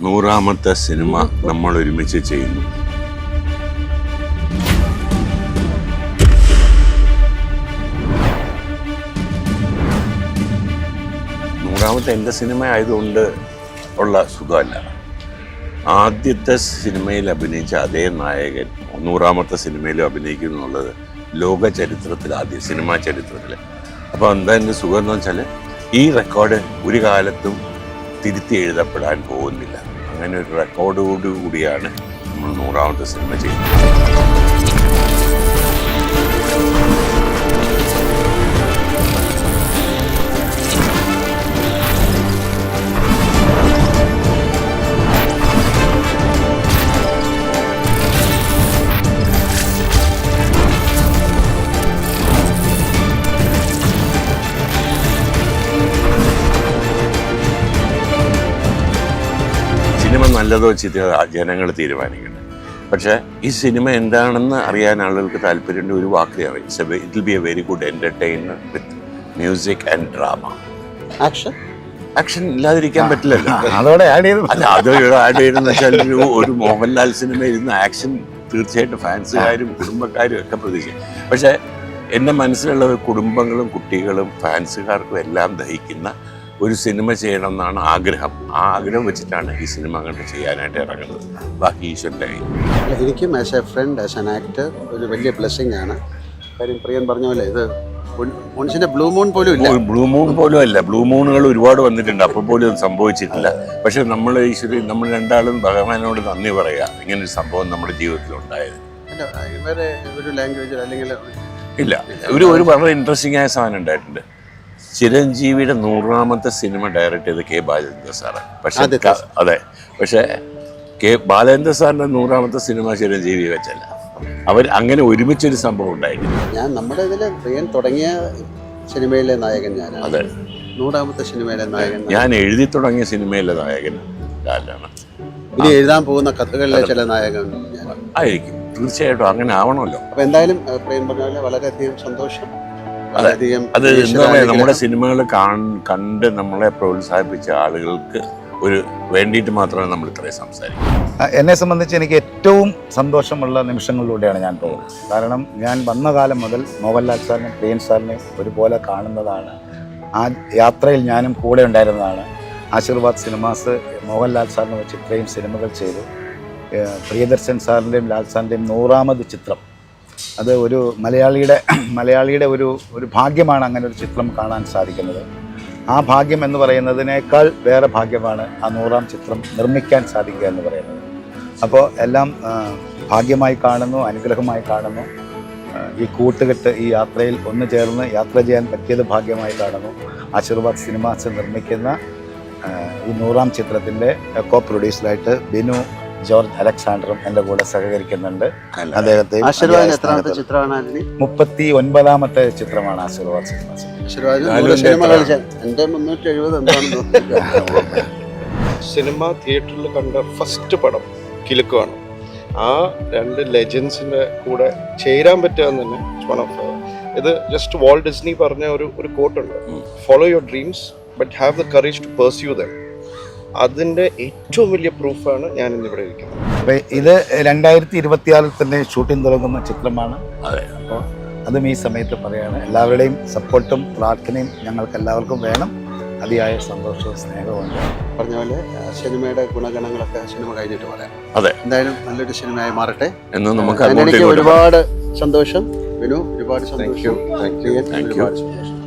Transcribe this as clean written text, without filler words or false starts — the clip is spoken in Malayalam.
100ാമത്തെ സിനിമ നമ്മൾ ഒരുമിച്ച് ചെയ്യുന്നു. നൂറാമത്തെ എൻ്റെ സിനിമ ആയതുകൊണ്ട് ഉള്ള സുഖമല്ല. ആദ്യത്തെ സിനിമയിൽ അഭിനയിച്ച അതേ നായകൻ 100ാമത്തെ സിനിമയിലും അഭിനയിക്കുന്നു എന്നുള്ളത് ലോക ചരിത്രത്തിൽ ആദ്യം, സിനിമാ ചരിത്രത്തിൽ. അപ്പോൾ എന്താ എൻ്റെ സുഖം എന്ന് വെച്ചാൽ ഈ റെക്കോർഡ് ഒരു കാലത്തും തിരുത്തി എഴുതപ്പെടാൻ പോകുന്നില്ല. അങ്ങനെ ഒരു റെക്കോർഡോടുകൂടിയാണ് നമ്മൾ 100ാമത്തെ സിനിമ ചെയ്യുന്നത്. സിനിമ നല്ലതോ ചീത്തയോ ജനങ്ങൾ തീരുമാനിക്കണം. പക്ഷേ ഈ സിനിമ എന്താണെന്ന് അറിയാൻ ആളുകൾക്ക് താല്പര്യമുണ്ട്. ഒരു വാക്ക് അറിയാം, it will be a very good entertainer with music and drama. Action ഇല്ലാതിരിക്കാൻ പറ്റില്ലല്ലോ. അതോടെ ആഡ് ചെയ്തു. അല്ല, അത് ആഡ് ചെയ്തെന്ന് വെച്ചാൽ ഒരു മോഹൻലാൽ സിനിമ ഇരുന്ന് ആക്ഷൻ തീർച്ചയായിട്ടും ഫാൻസുകാരും കുടുംബക്കാരും ഒക്കെ പ്രതീക്ഷിക്കും. പക്ഷേ എൻ്റെ മനസ്സിലുള്ള കുടുംബങ്ങളും കുട്ടികളും ഫാൻസുകാർക്കും എല്ലാം ദഹിക്കുന്ന ഒരു സിനിമ ചെയ്യണം എന്നാണ് ആഗ്രഹം. ആ ആഗ്രഹം വെച്ചിട്ടാണ് ഈ സിനിമ അങ്ങോട്ട് ചെയ്യാനായിട്ട് ഇറങ്ങുന്നത്. ബാക്കി ഈശ്വരൻ്റെ കയ്യിൽ. എനിക്കും as a friend, as an actor ഒരു വലിയ ബ്ലെസ്സിങ് ആണ്. കാര്യം പ്രിയൻ പറഞ്ഞ പോലെ ഇത് മനുഷ്യൻ്റെ ബ്ലൂ മൂൺ പോലും ഇല്ല. ബ്ലൂ മൂൺ പോലും അല്ല. ബ്ലൂ മൂണുകൾ ഒരുപാട് വന്നിട്ടുണ്ട്, അപ്പോൾ പോലും അത് സംഭവിച്ചിട്ടില്ല. പക്ഷെ നമ്മൾ ഈശ്വരൻ, നമ്മൾ രണ്ടാളും ഭഗവാനോട് നന്ദി പറയുക, ഇങ്ങനൊരു സംഭവം നമ്മുടെ ജീവിതത്തിൽ ഉണ്ടായത്. വേറെ ഒരു ലാംഗ്വേജിൽ അല്ലെങ്കിൽ ഇല്ല. ഒരു വളരെ ഇൻട്രസ്റ്റിംഗ് ആയ സാധനം ഉണ്ടായിട്ടുണ്ട്. ചിരഞ്ജീവിയുടെ 100ാമത്തെ സിനിമ ഡയറക്റ്റ് ചെയ്ത് കെ ബാലേന്ദ്ര സാറാണ്. പക്ഷേ അതെ, പക്ഷേ കെ ബാലേന്ദ്ര സാറിൻ്റെ 100ാമത്തെ സിനിമ ചിരഞ്ജീവി വെച്ചല്ല. അവർ അങ്ങനെ ഒരുമിച്ചൊരു സംഭവം ഉണ്ടായിട്ടില്ല. ഞാൻ നമ്മുടെ ഇതിൽ പ്രിയൻ തുടങ്ങിയ സിനിമയിലെ നായകൻ ഞാനാണ്. അതെ, 100ാമത്തെ സിനിമയിലെ നായകൻ ഞാൻ എഴുതി തുടങ്ങിയ സിനിമയിലെ നായകൻ ലാലാണ്. ഇനി എഴുതാൻ പോകുന്ന കഥകളിലെ ചില നായകൻ ആയിരിക്കും. തീർച്ചയായിട്ടും അങ്ങനെ ആവണമല്ലോ. അപ്പോൾ എന്തായാലും പ്രിയൻ പറഞ്ഞ പോലെ വളരെയധികം സന്തോഷം. അത് എന്താ പറയുക, നമ്മുടെ സിനിമകൾ കണ്ട് നമ്മളെ പ്രോത്സാഹിപ്പിച്ച ആളുകൾക്ക് ഒരു വേണ്ടിയിട്ട് മാത്രമേ നമ്മൾ ഇത്രയും സംസാരിക്കും. എന്നെ സംബന്ധിച്ച് എനിക്ക് ഏറ്റവും സന്തോഷമുള്ള നിമിഷങ്ങളിലൂടെയാണ് ഞാൻ പോകുന്നത്. കാരണം ഞാൻ വന്ന കാലം മുതൽ മോഹൻലാൽ സാറിനെയും പ്രിയൻ സാറിനെയും ഒരുപോലെ കാണുന്നതാണ്. ആ യാത്രയിൽ ഞാനും കൂടെ ഉണ്ടായിരുന്നതാണ്. ആശീർവാദ് സിനിമാസ് മോഹൻലാൽ സാറിനെ വെച്ച് ഇത്രയും സിനിമകൾ ചെയ്തു. പ്രിയദർശൻ സാറിൻ്റെയും ലാൽ സാറിൻ്റെയും 100ാമത് ചിത്രം, അത് ഒരു മലയാളിയുടെ ഒരു ഭാഗ്യമാണ് അങ്ങനെ ഒരു ചിത്രം കാണാൻ സാധിക്കുന്നത്. ആ ഭാഗ്യം എന്ന് പറയുന്നതിനേക്കാൾ വേറെ ഭാഗ്യമാണ് ആ 100ാം ചിത്രം നിർമ്മിക്കാൻ സാധിക്കുക എന്ന് പറയുന്നത്. അപ്പോൾ എല്ലാം ഭാഗ്യമായി കാണുന്നു, അനുഗ്രഹമായി കാണുന്നു. ഈ കൂട്ടുകെട്ട്, ഈ യാത്രയിൽ ഒന്ന് ചേർന്ന് യാത്ര ചെയ്യാൻ പറ്റിയത് ഭാഗ്യമായി കാണുന്നു. ആശീർവാദ് സിനിമാസ് നിർമ്മിക്കുന്ന ഈ 100ാം ചിത്രത്തിൻ്റെ കോ പ്രൊഡ്യൂസറായിട്ട് ബിനു ജോർജ് അലക്സാണ്ടറും എൻ്റെ കൂടെ സഹകരിക്കുന്നുണ്ട്. അദ്ദേഹത്തെ 39ാമത്തെ ചിത്രമാണ് ആശീർവാദ് സിനിമാസ്. സിനിമ തിയേറ്ററിൽ കണ്ട ഫസ്റ്റ് പടം കിലുക്കമാണ്. ആ രണ്ട് ലെജൻസിൻ്റെ കൂടെ ചേരാൻ പറ്റുക എന്ന് തന്നെ വൺ ഓഫ് ഇത് ജസ്റ്റ് വാൾട്ട് ഡിസ്നി പറഞ്ഞ ഒരു കോട്ടുണ്ട്, follow your dreams but have the courage to pursue them. അതിൻ്റെ ഏറ്റവും വലിയ പ്രൂഫാണ് ഞാൻ ഇന്നിവിടെ ഇരിക്കുന്നത്. അപ്പോൾ ഇത് 2026 തന്നെ ഷൂട്ടിംഗ് തുടങ്ങുന്ന ചിത്രമാണ്. അപ്പോൾ അതും ഈ സമയത്ത് പറയാണ്. എല്ലാവരുടെയും സപ്പോർട്ടും പ്രാർത്ഥനയും ഞങ്ങൾക്ക് എല്ലാവർക്കും വേണം. അതിയായ സന്തോഷവും സ്നേഹവും ഉണ്ട്. പറഞ്ഞ പോലെ സിനിമയുടെ ഗുണഗണങ്ങളൊക്കെ സിനിമ കഴിഞ്ഞിട്ട് പറയാം. അതെ, എന്തായാലും നല്ലൊരു സിനിമയായി മാറട്ടെ എന്ന് നമുക്ക് എനിക്ക് ഒരുപാട് സന്തോഷം. വിനു, ഒരുപാട് സന്തോഷം. Thank you. ഒരുപാട് സന്തോഷം.